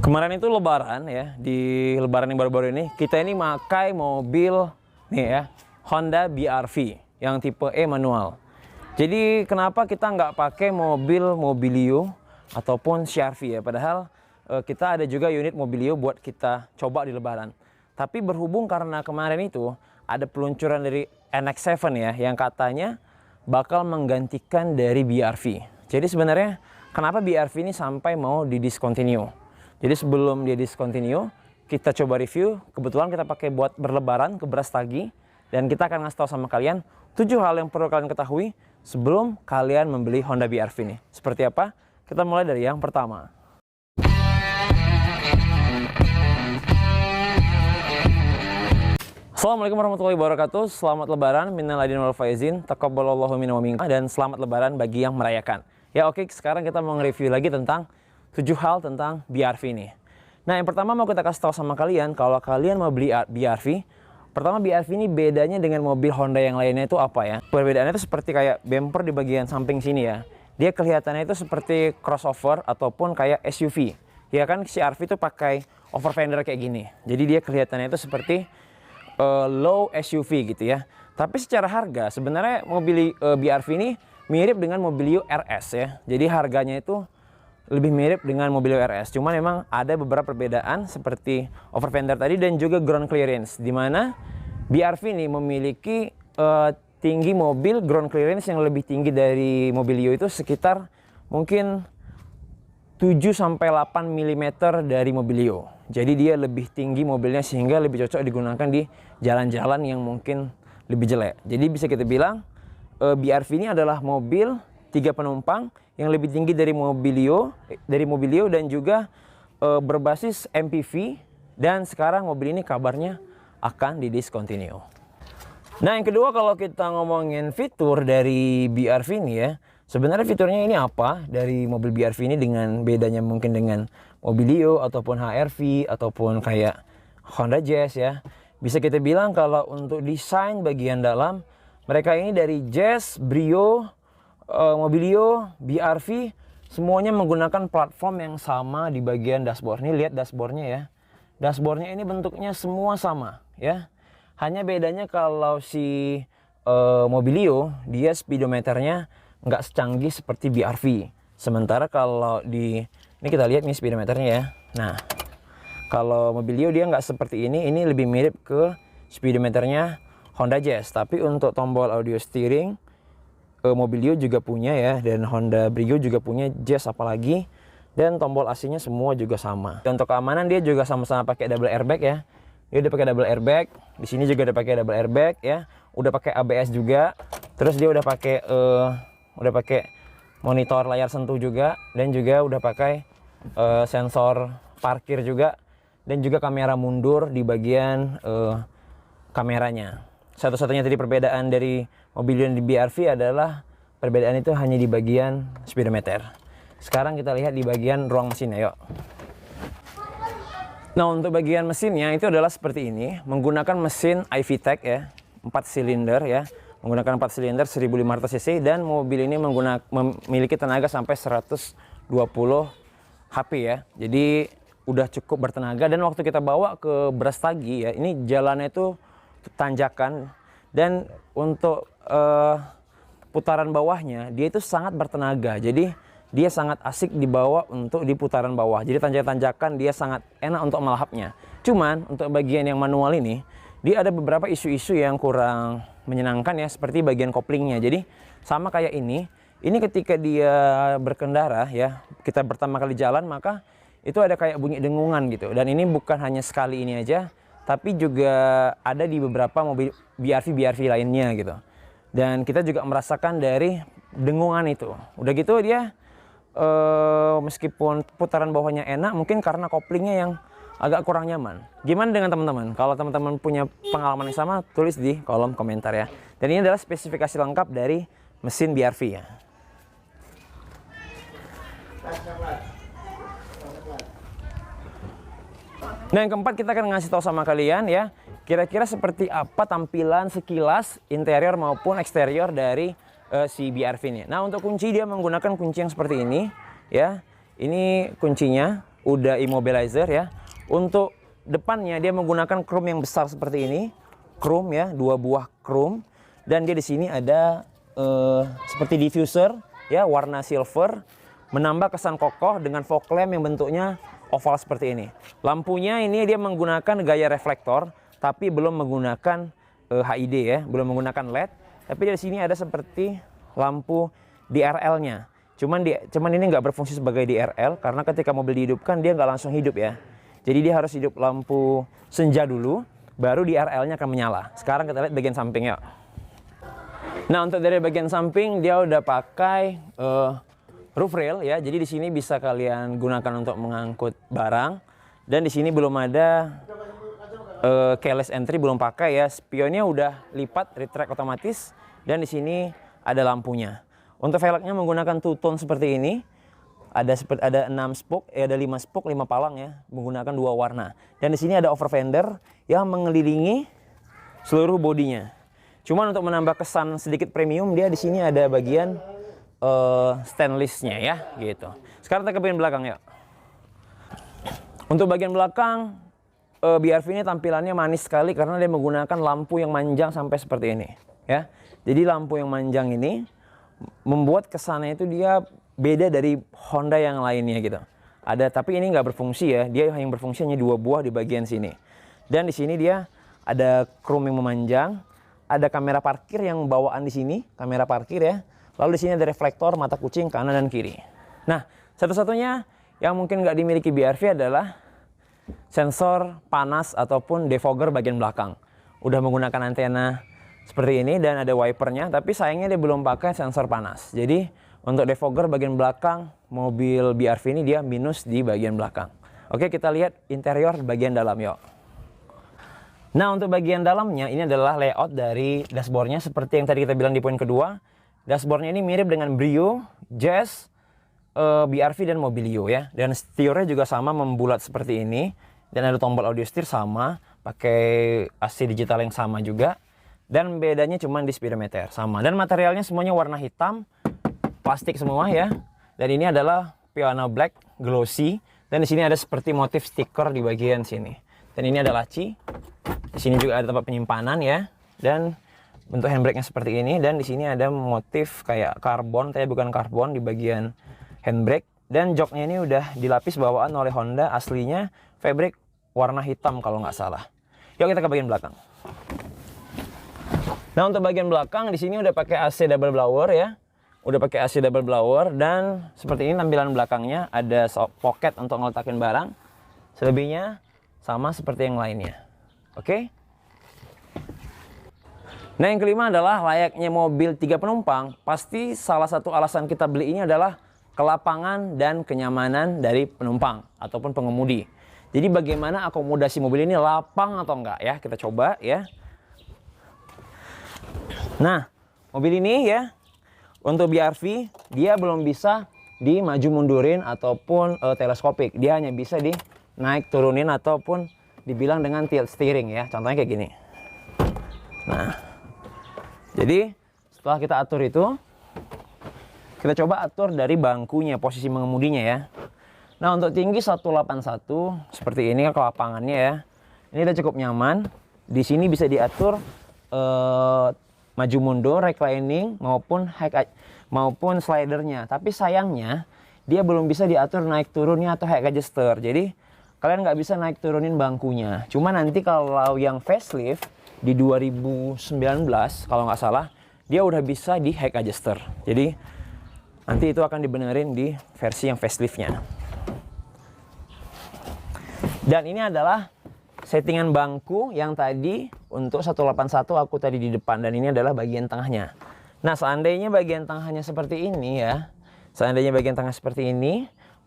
Kemarin itu lebaran ya, di lebaran yang baru-baru ini kita ini pakai mobil nih ya, Honda BR-V yang tipe E manual. Jadi kenapa kita nggak pakai mobil Mobilio ataupun CR-V ya, padahal kita ada juga unit Mobilio buat kita coba di lebaran. Tapi berhubung karena kemarin itu ada peluncuran dari NX7 ya, yang katanya bakal menggantikan dari BR-V. Jadi sebenarnya kenapa BR-V ini sampai mau didiscontinue? Jadi sebelum dia discontinue, kita coba review. Kebetulan kita pakai buat berlebaran ke Brastagi. Dan kita akan ngasih tahu sama kalian 7 hal yang perlu kalian ketahui sebelum kalian membeli Honda BR-V ini. Seperti apa? Kita mulai dari yang pertama. Assalamualaikum warahmatullahi wabarakatuh. Selamat lebaran, minal aidin wal faizin, taqabbalallahu minna wa minkum, dan selamat lebaran bagi yang merayakan. Ya oke, sekarang kita mau nge-review lagi tentang 7 hal tentang BR-V ini. Nah, yang pertama mau kita kasih tahu sama kalian, kalau kalian mau beli BR-V, pertama BR-V ini bedanya dengan mobil Honda yang lainnya itu apa ya? Perbedaannya itu seperti kayak bumper di bagian samping sini ya. Dia kelihatannya itu seperti crossover ataupun kayak SUV. Ya kan CR-V itu pakai over fender kayak gini. Jadi dia kelihatannya itu seperti low SUV gitu ya. Tapi secara harga sebenarnya mobil BR-V ini mirip dengan Mobilio RS ya. Jadi harganya itu lebih mirip dengan Mobilio RS, cuman memang ada beberapa perbedaan seperti over fender tadi dan juga ground clearance, di mana BR-V ini memiliki tinggi mobil ground clearance yang lebih tinggi dari Mobilio itu sekitar mungkin 7-8 mm dari Mobilio. Jadi dia lebih tinggi mobilnya sehingga lebih cocok digunakan di jalan-jalan yang mungkin lebih jelek. Jadi bisa kita bilang BR-V ini adalah mobil 3 penumpang yang lebih tinggi dari Mobilio dan juga berbasis MPV, dan sekarang mobil ini kabarnya akan didiscontinue. Nah, yang kedua kalau kita ngomongin fitur dari BR-V ini ya, sebenarnya fiturnya ini apa dari mobil BR-V ini dengan bedanya mungkin dengan Mobilio ataupun HR-V ataupun kayak Honda Jazz ya. Bisa kita bilang kalau untuk desain bagian dalam, mereka ini dari Jazz, Brio, Mobilio, BR-V semuanya menggunakan platform yang sama di bagian dashboard. Ini lihat dashboardnya ya. Dashboardnya ini bentuknya semua sama ya. Hanya bedanya kalau si Mobilio dia speedometernya nggak secanggih seperti BR-V. Sementara kalau di ini kita lihat nih speedometernya ya. Nah, kalau Mobilio dia nggak seperti ini lebih mirip ke speedometernya Honda Jazz. Tapi untuk tombol audio steering Mobilio juga punya ya, dan Honda Brio juga punya, Jazz apalagi, dan tombol AC-nya semua juga sama. Dan untuk keamanan dia juga sama-sama pakai double airbag ya. Dia udah pakai double airbag, di sini juga udah pakai double airbag ya. Udah pakai ABS juga. Terus dia udah pakai monitor layar sentuh juga, dan juga udah pakai sensor parkir juga, dan juga kamera mundur di bagian kameranya. Satu-satunya tadi perbedaan dari Mobilio dan di BR-V adalah perbedaan itu hanya di bagian speedometer. Sekarang kita lihat di bagian ruang mesinnya, yuk. Nah, untuk bagian mesinnya itu adalah seperti ini, menggunakan mesin iVTEC ya, 4 silinder ya, menggunakan 4 silinder 1500 cc, dan mobil ini memiliki tenaga sampai 120 HP ya. Jadi udah cukup bertenaga, dan waktu kita bawa ke Brastagi ya, ini jalannya itu tanjakan, dan untuk putaran bawahnya dia itu sangat bertenaga. Jadi dia sangat asik dibawa untuk di putaran bawah. Jadi tanjakan dia sangat enak untuk melahapnya. Cuman untuk bagian yang manual ini dia ada beberapa isu-isu yang kurang menyenangkan ya, seperti bagian koplingnya. Jadi sama kayak ini ketika dia berkendara ya, kita pertama kali jalan, maka itu ada kayak bunyi dengungan gitu. Dan ini bukan hanya sekali ini aja, tapi juga ada di beberapa mobil BR-V lainnya gitu. Dan kita juga merasakan dari dengungan itu. Udah gitu dia meskipun putaran bawahnya enak, mungkin karena koplingnya yang agak kurang nyaman. Gimana dengan teman-teman? Kalau teman-teman punya pengalaman yang sama, tulis di kolom komentar ya. Dan ini adalah spesifikasi lengkap dari mesin BR-V ya. Nah, yang keempat kita akan ngasih tahu sama kalian ya, kira-kira seperti apa tampilan sekilas interior maupun eksterior dari si BR-V ini. Nah, untuk kunci dia menggunakan kunci yang seperti ini ya. Ini kuncinya udah immobilizer ya. Untuk depannya dia menggunakan chrome yang besar seperti ini, chrome ya, 2 buah chrome, dan dia di sini ada seperti diffuser ya, warna silver, menambah kesan kokoh dengan fog lamp yang bentuknya oval seperti ini. Lampunya ini dia menggunakan gaya reflektor, tapi belum menggunakan HID ya, belum menggunakan LED. Tapi di sini ada seperti lampu DRL-nya. Cuman ini nggak berfungsi sebagai DRL karena ketika mobil dihidupkan dia nggak langsung hidup ya. Jadi dia harus hidup lampu senja dulu, baru DRL-nya akan menyala. Sekarang kita lihat bagian samping ya. Nah, untuk dari bagian samping dia udah pakai roof rail ya. Jadi di sini bisa kalian gunakan untuk mengangkut barang. Dan di sini belum ada keyless entry, belum pakai ya. Spionnya udah lipat, retract otomatis, dan di sini ada lampunya. Untuk velgnya menggunakan two tone seperti ini. Ada 6 spoke, ada 5 spoke, 5 palang ya, menggunakan 2 warna. Dan di sini ada over fender yang mengelilingi seluruh bodinya. Cuman untuk menambah kesan sedikit premium, dia di sini ada bagian stainlessnya ya, gitu. Sekarang kita ke bagian belakang ya. Untuk bagian belakang, BRV ini tampilannya manis sekali karena dia menggunakan lampu yang manjang sampai seperti ini ya. Jadi lampu yang manjang ini membuat kesannya itu dia beda dari Honda yang lainnya gitu. Tapi ini nggak berfungsi ya, dia yang berfungsi hanya 2 buah di bagian sini. Dan di sini dia ada chrome yang memanjang, ada kamera parkir yang bawaan di sini, kamera parkir ya. Lalu di sini ada reflektor mata kucing kanan dan kiri. Nah, satu-satunya yang mungkin nggak dimiliki BRV adalah sensor panas ataupun defogger bagian belakang. Udah menggunakan antena seperti ini dan ada wipernya, tapi sayangnya dia belum pakai sensor panas. Jadi untuk defogger bagian belakang mobil BRV ini dia minus di bagian belakang. Oke, kita lihat interior bagian dalam yuk. Nah, untuk bagian dalamnya ini adalah layout dari dashboardnya seperti yang tadi kita bilang di poin kedua. Dashboardnya ini mirip dengan Brio, Jazz, BRV dan Mobilio ya. Dan setirnya juga sama membulat seperti ini. Dan ada tombol audio setir sama, pakai AC digital yang sama juga. Dan bedanya cuma di speedometer sama. Dan materialnya semuanya warna hitam, plastik semua ya. Dan ini adalah piano black glossy. Dan di sini ada seperti motif stiker di bagian sini. Dan ini ada laci. Di sini juga ada tempat penyimpanan ya. Dan bentuk handbrake-nya seperti ini. Dan di sini ada motif kayak karbon, tapi bukan karbon di bagian handbrake. Dan joknya ini udah dilapis bawaan oleh Honda, aslinya fabric warna hitam kalau nggak salah. Yuk kita ke bagian belakang. Nah, untuk bagian belakang di sini udah pakai AC double blower ya. Udah pakai AC double blower dan seperti ini tampilan belakangnya, ada pocket untuk ngeletakin barang. Selebihnya sama seperti yang lainnya. Oke. Nah, yang kelima adalah layaknya mobil 3 penumpang, pasti salah satu alasan kita beli ini adalah kelapangan dan kenyamanan dari penumpang ataupun pengemudi. Jadi bagaimana akomodasi mobil ini, lapang atau enggak ya? Kita coba ya. Nah, mobil ini ya, untuk BRV dia belum bisa dimaju mundurin ataupun teleskopik. Dia hanya bisa di naik turunin ataupun dibilang dengan tilt steering ya. Contohnya kayak gini. Nah, jadi setelah kita atur itu, kita coba atur dari bangkunya, posisi mengemudinya ya. Nah, untuk tinggi 181 seperti ini kelapangannya ya. Ini udah cukup nyaman. Di sini bisa diatur maju mundur, reclining maupun slidernya. Tapi sayangnya dia belum bisa diatur naik turunnya atau high adjuster. Jadi kalian nggak bisa naik turunin bangkunya. Cuma nanti kalau yang facelift di 2019 kalau nggak salah, dia udah bisa di high adjuster. Jadi nanti itu akan dibenerin di versi yang faceliftnya. Dan ini adalah settingan bangku yang tadi untuk 181 aku tadi di depan, dan ini adalah bagian tengahnya. Nah, seandainya bagian tengahnya seperti ini ya,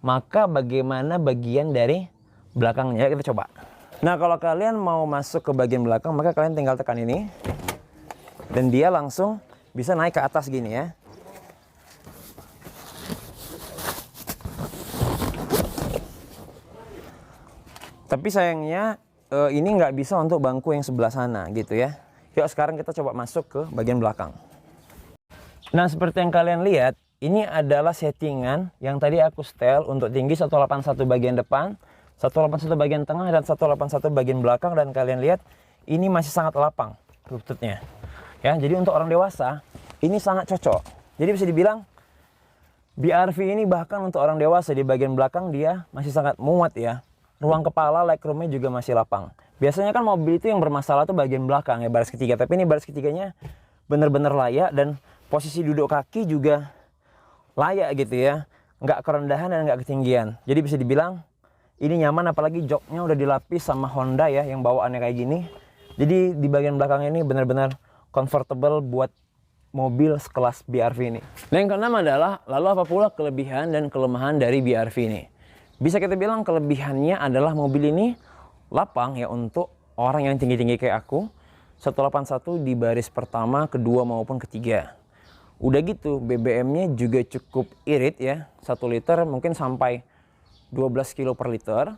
maka bagaimana bagian dari belakangnya? Kita coba. Nah, kalau kalian mau masuk ke bagian belakang, maka kalian tinggal tekan ini dan dia langsung bisa naik ke atas gini ya. Tapi sayangnya ini nggak bisa untuk bangku yang sebelah sana gitu ya. Yuk sekarang kita coba masuk ke bagian belakang. Nah, seperti yang kalian lihat, ini adalah settingan yang tadi aku setel untuk tinggi 181 bagian depan, 181 bagian tengah, dan 181 bagian belakang. Dan kalian lihat ini masih sangat lapang lututnya ya. Jadi untuk orang dewasa ini sangat cocok. Jadi bisa dibilang BRV ini bahkan untuk orang dewasa di bagian belakang dia masih sangat muat ya. Ruang kepala legroomnya juga masih lapang. Biasanya kan mobil itu yang bermasalah tuh bagian belakang ya, baris ketiga. Tapi ini baris ketiganya bener-bener layak, dan posisi duduk kaki juga layak gitu ya. Nggak kerendahan dan nggak ketinggian. Jadi bisa dibilang ini nyaman, apalagi joknya udah dilapis sama Honda ya yang bawaannya kayak gini. Jadi di bagian belakang ini benar-benar comfortable buat mobil sekelas BRV ini. Dan yang keenam adalah, lalu apa pula kelebihan dan kelemahan dari BRV ini? Bisa kita bilang kelebihannya adalah mobil ini lapang ya untuk orang yang tinggi-tinggi kayak aku. 181 di baris pertama, kedua maupun ketiga. Udah gitu BBM-nya juga cukup irit ya. 1 liter mungkin sampai 12 kilo per liter.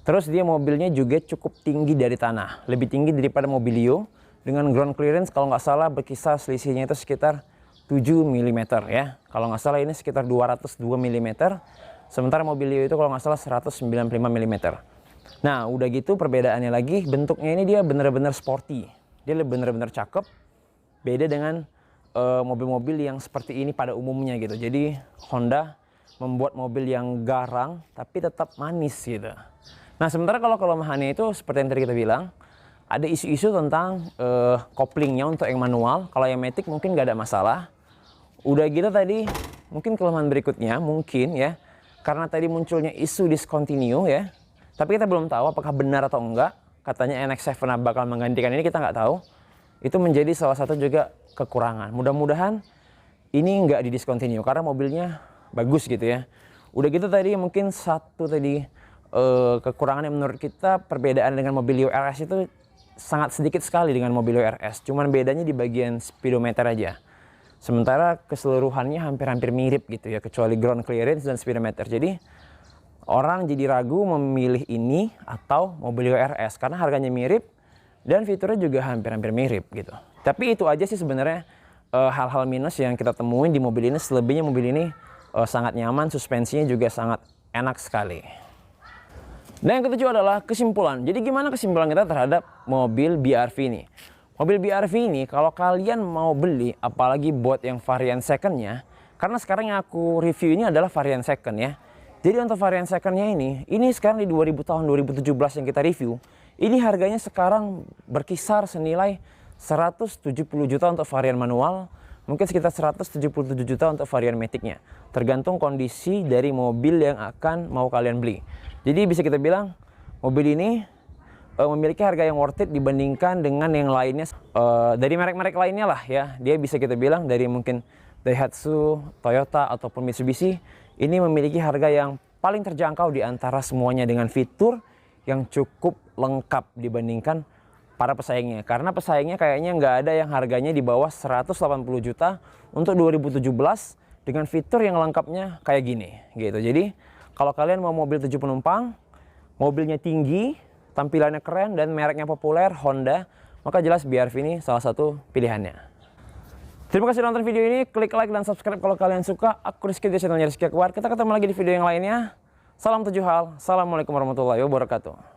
Terus dia mobilnya juga cukup tinggi dari tanah. Lebih tinggi daripada Mobilio. Dengan ground clearance kalau nggak salah berkisar selisihnya itu sekitar 7 mm ya. Kalau nggak salah ini sekitar 202 mm. Sementara Mobilio itu kalau nggak salah 195 mm. Nah udah gitu perbedaannya lagi, bentuknya ini dia bener-bener sporty. Dia bener-bener cakep. Beda dengan mobil-mobil yang seperti ini pada umumnya gitu. Jadi Honda membuat mobil yang garang tapi tetap manis gitu. Nah sementara kalau kelemahannya itu seperti yang tadi kita bilang, ada isu-isu tentang koplingnya untuk yang manual. Kalau yang matic mungkin nggak ada masalah. Udah gitu tadi mungkin kelemahan berikutnya mungkin ya, karena tadi munculnya isu discontinue ya. Tapi kita belum tahu apakah benar atau enggak. Katanya NX7 bakal menggantikan ini, kita nggak tahu. Itu menjadi salah satu juga kekurangan. Mudah-mudahan ini nggak didiscontinue karena mobilnya bagus gitu ya. Udah gitu tadi mungkin satu tadi kekurangan yang menurut kita, perbedaan dengan Mobilio RS itu sangat sedikit sekali dengan Mobilio RS. Cuman bedanya di bagian speedometer aja. Sementara keseluruhannya hampir-hampir mirip gitu ya, kecuali ground clearance dan speedometer. Jadi orang jadi ragu memilih ini atau Mobilio RS karena harganya mirip dan fiturnya juga hampir-hampir mirip gitu. Tapi itu aja sih sebenarnya hal-hal minus yang kita temuin di mobil ini. Selebihnya mobil ini sangat nyaman, suspensinya juga sangat enak sekali. Dan yang ketujuh adalah kesimpulan. Jadi gimana kesimpulan kita terhadap mobil BRV ini? Mobil BRV ini kalau kalian mau beli, apalagi buat yang varian secondnya, karena sekarang yang aku review ini adalah varian second ya. Jadi untuk varian secondnya ini sekarang di tahun 2017 yang kita review, ini harganya sekarang berkisar senilai 170 juta untuk varian manual, mungkin sekitar 177 juta untuk varian maticnya. Tergantung kondisi dari mobil yang akan mau kalian beli. Jadi bisa kita bilang mobil ini memiliki harga yang worth it dibandingkan dengan yang lainnya. Dari merek-merek lainnya lah ya, dia bisa kita bilang dari mungkin Daihatsu, Toyota, ataupun Mitsubishi, ini memiliki harga yang paling terjangkau di antara semuanya dengan fitur yang cukup lengkap dibandingkan para pesaingnya. Karena pesaingnya kayaknya nggak ada yang harganya di bawah 180 juta untuk 2017 dengan fitur yang lengkapnya kayak gini gitu. Jadi kalau kalian mau mobil 7 penumpang, mobilnya tinggi, tampilannya keren, dan mereknya populer, Honda, maka jelas BRV ini salah satu pilihannya. Terima kasih sudah nonton video ini, klik like dan subscribe kalau kalian suka. Aku Rizky di channelnya Rizky Akbar. Kita ketemu lagi di video yang lainnya. Salam 7 hal. Assalamualaikum warahmatullahi wabarakatuh.